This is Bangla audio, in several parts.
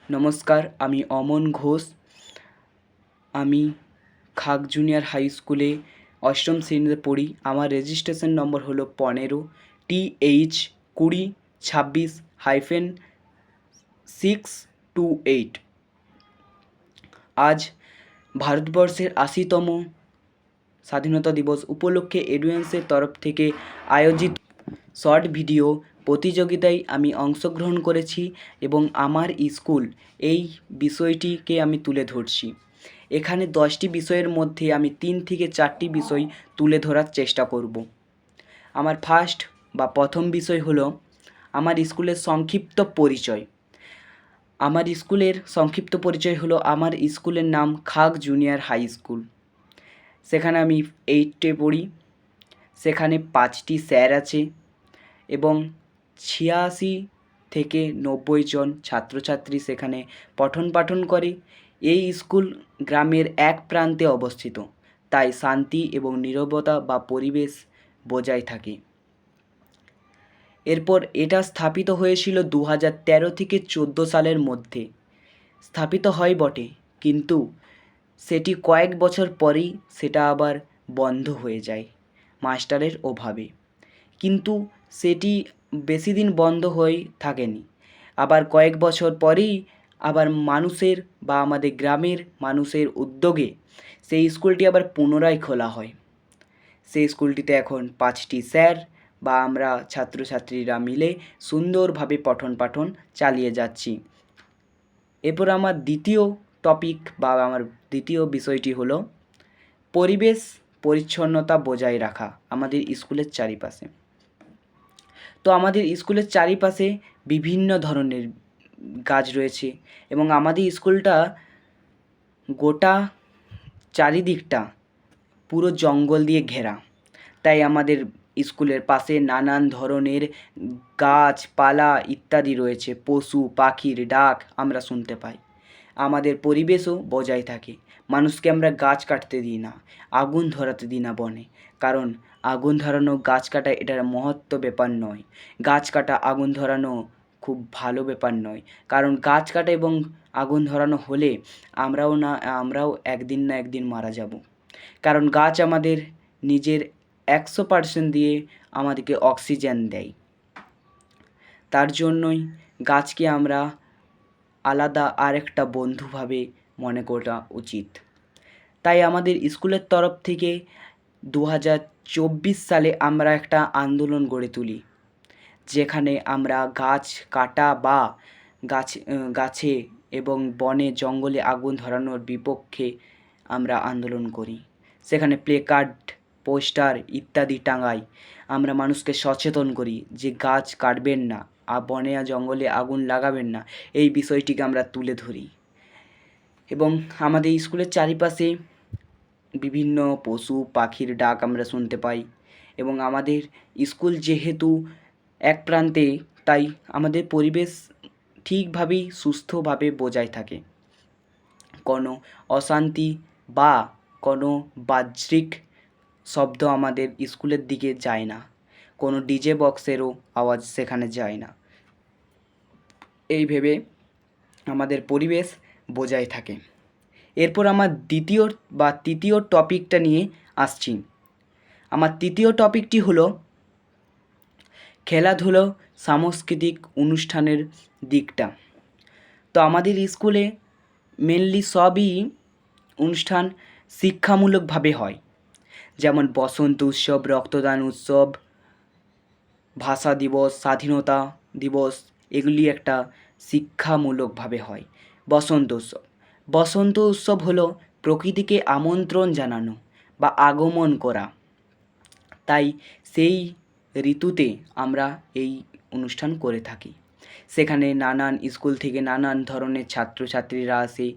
নমস্কার, আমি অমন ঘোষ। আমি খাগ জুনিয়র হাই স্কুলে অষ্টম শ্রেণীতে পড়ি। আমার রেজিস্ট্রেশন নম্বর হলো 15TH20/628। আজ ভারতবর্ষের ৮০তম স্বাধীনতা দিবস উপলক্ষে এডুয়েন্সের তরফ থেকে আয়োজিত শর্ট ভিডিও প্রতিযোগিতায় আমি অংশগ্রহণ করেছি এবং আমার স্কুল এই বিষয়টিকে আমি তুলে ধরছি। এখানে 10টি বিষয়ের মধ্যে আমি 3 থেকে 4টি বিষয় তুলে ধরার চেষ্টা করব। আমার প্রথম বিষয় হলো আমার স্কুলের সংক্ষিপ্ত পরিচয়। আমার স্কুলের সংক্ষিপ্ত পরিচয় হলো আমার স্কুলের নাম খাগ জুনিয়র হাই স্কুল। সেখানে আমি 8টে পড়ি। সেখানে 5টি স্যার আছে এবং 86 থেকে 90 জন ছাত্রছাত্রী সেখানে পঠন পাঠন করে। এই স্কুল গ্রামের এক প্রান্তে অবস্থিত, তাই শান্তি এবং নীরবতা বা পরিবেশ বজায় থাকে। এরপর এটা স্থাপিত হয়েছিল 2013 থেকে 14 সালের মধ্যে। স্থাপিত হয় বটে, কিন্তু সেটি কয়েক বছর পরেই সেটা আবার বন্ধ হয়ে যায় মাস্টারের অভাবে। কিন্তু সেটি বেশি দিন বন্ধ হয়ে থাকেনি। আবার কয়েক বছর পরেই আবার মানুষের বা আমাদের গ্রামের মানুষের উদ্যোগে সেই স্কুলটি আবার পুনরায় খোলা হয়। সেই স্কুলটিতে এখন 5টি স্যার বা আমরা ছাত্রছাত্রীরা মিলে সুন্দরভাবে পঠন পাঠন চালিয়ে যাচ্ছি। এরপর আমার দ্বিতীয় বিষয়টি হলো পরিবেশ পরিচ্ছন্নতা বজায় রাখা আমাদের স্কুলের চারিপাশে। তো আমাদের স্কুলের চারিপাশে বিভিন্ন ধরনের গাছ রয়েছে এবং আমাদের স্কুলটা গোটা চারিদিকটা পুরো জঙ্গল দিয়ে ঘেরা। তাই আমাদের স্কুলের পাশে নানান ধরনের গাছপালা ইত্যাদি রয়েছে। পশু পাখির ডাক আমরা শুনতে পাই। আমাদের পরিবেশও বজায় থাকে। মানুষকে আমরা গাছ কাটতে দিই না, আগুন ধরাতে দিই না বনে। কারণ আগুন ধরানো, গাছ কাটা এটার মহত্ব ব্যাপার নয়। গাছ কাটা আগুন ধরানো খুব ভালো ব্যাপার নয়। কারণ গাছ কাটা এবং আগুন ধরানো হলে আমরাও একদিন না একদিন মারা যাব। কারণ গাছ আমাদের নিজের 100% দিয়ে আমাদেরকে অক্সিজেন দেয়। তার জন্যই গাছকে আমরা আলাদা আরেকটা বন্ধুভাবে মনে করা উচিত। তাই আমাদের স্কুলের তরফ থেকে 2024 সালে আমরা একটা আন্দোলন গড়ে তুলি, যেখানে আমরা গাছ কাটা বা গাছে এবং বনে জঙ্গলে আগুন ধরানোর বিপক্ষে আমরা আন্দোলন করি। সেখানে প্লেকার্ড, পোস্টার ইত্যাদি টাঙাই। আমরা মানুষকে সচেতন করি যে গাছ কাটবেন না, বনে জঙ্গলে আগুন লাগাবেন না। এই বিষয়টিকে আমরা তুলে ধরি এবং আমাদের স্কুলের চারিপাশে বিভিন্ন পশু পাখির ডাক আমরা শুনতে পাই। এবং আমাদের স্কুল যেহেতু এক প্রান্তে, তাই আমাদের পরিবেশ ঠিকভাবেই সুস্থভাবে বজায় থাকে। কোনো অশান্তি বা কোনো বাহ্যিক শব্দ আমাদের স্কুলের দিকে যায় না। কোনো ডিজে বক্সেরও আওয়াজ সেখানে যায় না। এই ভেবে আমাদের পরিবেশ বজায় থাকে। এরপর আমার তৃতীয় টপিকটা নিয়ে আসছি। আমার তৃতীয় টপিকটি হলো খেলাধুলো সাংস্কৃতিক অনুষ্ঠানের দিকটা। তো আমাদের স্কুলে মেনলি সবই অনুষ্ঠান শিক্ষামূলকভাবে হয়। যেমন বসন্ত উৎসব, রক্তদান উৎসব, ভাষা দিবস, স্বাধীনতা দিবস, এগুলি একটা শিক্ষামূলকভাবে হয়। বসন্ত উৎসব হলো প্রকৃতিকে আমন্ত্রণ জানানো বা আগমন করা। তাই সেই ঋতুতে আমরা এই অনুষ্ঠান করে থাকি। সেখানে নানান স্কুল থেকে নানান ধরনের ছাত্রছাত্রীরা আসে,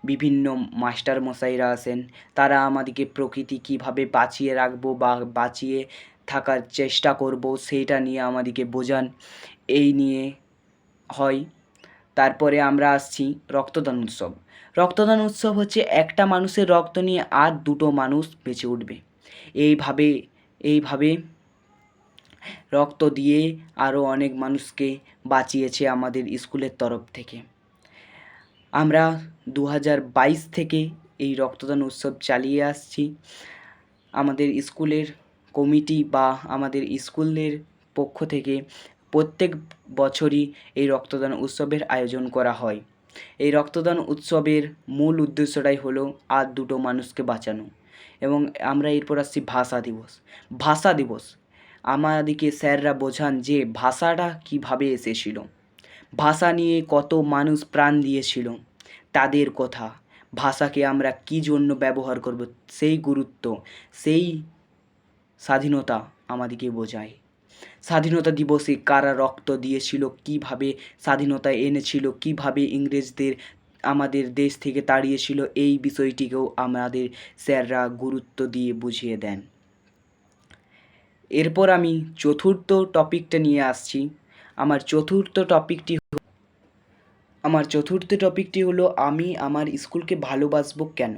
বিভিন্ন মাস্টারমশাইরা আসেন। তারা আমাদেরকে প্রকৃতি কীভাবে বাঁচিয়ে রাখবো বা বাঁচিয়ে থাকার চেষ্টা করবো সেইটা নিয়ে আমাদেরকে বোঝান। এই নিয়ে হয়। তারপরে আমরা আসছি রক্তদান উৎসব। রক্তদান উৎসব হচ্ছে একটা মানুষের রক্ত নিয়ে আর 2টো মানুষ বেঁচে উঠবে। এইভাবে রক্ত দিয়ে আরও অনেক মানুষকে বাঁচিয়েছে আমাদের স্কুলের তরফ থেকে। আমরা 2022 থেকে এই রক্তদান উৎসব চালিয়ে আসছি। আমাদের স্কুলের কমিটি বা আমাদের স্কুলের পক্ষ থেকে প্রত্যেক বছরই এই রক্তদান উৎসবের আয়োজন করা হয়। এই রক্তদান উৎসবের মূল উদ্দেশ্যটাই হলো আর দুটো মানুষকে বাঁচানো। এবং আমরা এরপর আসছি ভাষা দিবস। ভাষা দিবস আমাদেরকে স্যাররা বোঝান যে ভাষাটা কীভাবে এসেছিল, ভাষা নিয়ে কত মানুষ প্রাণ দিয়েছিল, তাদের কথা, ভাষাকে আমরা কী জন্য ব্যবহার করব, সেই গুরুত্ব, সেই স্বাধীনতা আমাদেরকে বোঝায়। স্বাধীনতা দিবসে কারা রক্ত দিয়েছিল, কীভাবে স্বাধীনতা এনেছিল, কীভাবে ইংরেজদের আমাদের দেশ থেকে তাড়িয়েছিল, এই বিষয়টিকেও আমাদের স্যাররা গুরুত্ব দিয়ে বুঝিয়ে দেন। এরপর আমি চতুর্থ টপিকটা নিয়ে আসছি। আমার চতুর্থ টপিকটি হলো আমি আমার স্কুলকে ভালোবাসবো কেন।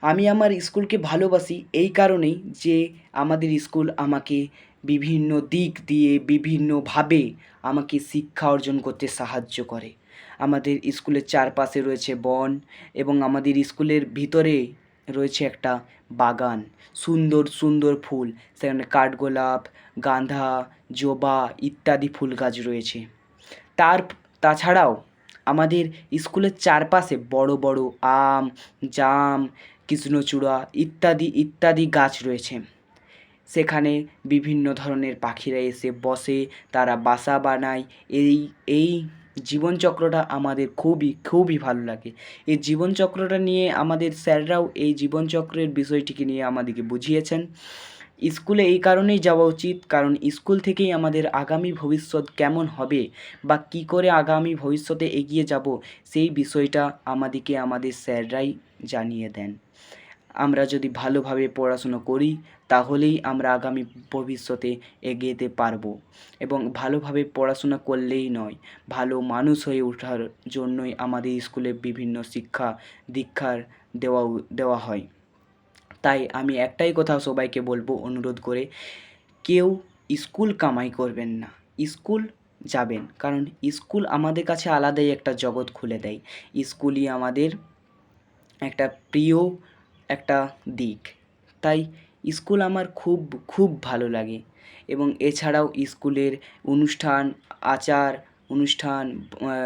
আমি আমার স্কুলকে ভালোবাসি এই কারণেই যে আমাদের স্কুল আমাকে বিভিন্ন দিক দিয়ে বিভিন্নভাবে আমাকে শিক্ষা অর্জন করতে সাহায্য করে। আমাদের স্কুলের চারপাশে রয়েছে বন এবং আমাদের স্কুলের ভিতরে রয়েছে একটা বাগান, সুন্দর সুন্দর ফুল, সেখানে কাঠগোলাপ, গাঁদা, জবা ইত্যাদি ফুল গাছ রয়েছে। তাছাড়াও আমাদের স্কুলের চারপাশে বড় বড় আম, জাম, কৃষ্ণচূড়া ইত্যাদি ইত্যাদি গাছ রয়েছে। সেখানে বিভিন্ন ধরনের পাখিরা এসে বসে, তারা বাসা বানায়। এই জীবনচক্রটা আমাদের খুবই ভালো লাগে। এই জীবনচক্রটা নিয়ে আমাদের স্যাররাও এই জীবনচক্রের বিষয়টিকে নিয়ে আমাদেরকে বুঝিয়েছেন। স্কুলে এই কারণেই যাওয়া উচিত, কারণ স্কুল থেকেই আমাদের আগামী ভবিষ্যৎ কেমন হবে বা কী করে আগামী ভবিষ্যতে এগিয়ে যাব, সেই বিষয়টা আমাদেরকে আমাদের স্যাররাই জানিয়ে দেন। আমরা যদি ভালোভাবে পড়াশুনো করি তাহলেই আমরা আগামী ভবিষ্যতে এগিয়ে যেতে পারবো। এবং ভালোভাবে পড়াশোনা করলেই নয়, ভালো মানুষ হয়ে ওঠার জন্যই আমাদের স্কুলে বিভিন্ন শিক্ষা দীক্ষার দেওয়া হয়। তাই আমি একটাই কথা সবাইকে বলবো অনুরোধ করে, কেউ স্কুল কামাই করবেন না, স্কুল যাবেন, কারণ স্কুল আমাদের কাছে আলাদাই একটা জগৎ খুলে দেয়। স্কুলই আমাদের একটা প্রিয় একটা দিক। তাই স্কুল আমার খুব ভালো লাগে। এবং এছাড়াও স্কুলের অনুষ্ঠান,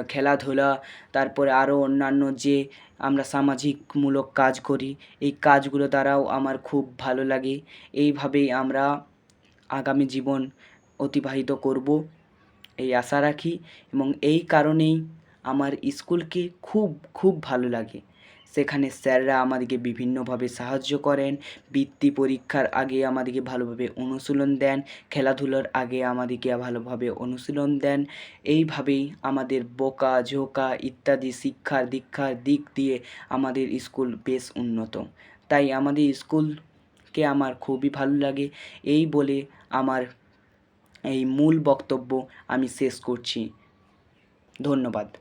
খেলাধুলা, তারপরে আরও অন্যান্য যে আমরা সামাজিকমূলক কাজ করি, এই কাজগুলো দ্বারাও আমার খুব ভালো লাগে। এইভাবেই আমরা আগামী জীবন অতিবাহিত করব এই আশা রাখি। এবং এই কারণেই আমার স্কুলকে খুব ভালো লাগে। সেখানে স্যাররা আমাদেরকে বিভিন্নভাবে সাহায্য করেন, বৃত্তি পরীক্ষার আগে আমাদেরকে ভালোভাবে অনুশীলন দেন, খেলাধুলার আগে আমাদেরকে ভালোভাবে অনুশীলন দেন। এইভাবেই আমাদের বকাঝকা ইত্যাদি শিক্ষার দীক্ষার দিক দিয়ে আমাদের স্কুল বেশ উন্নত। তাই আমাদের স্কুলকে আমার খুবই ভালো লাগে। এই বলে আমার এই মূল বক্তব্য আমি শেষ করছি। ধন্যবাদ।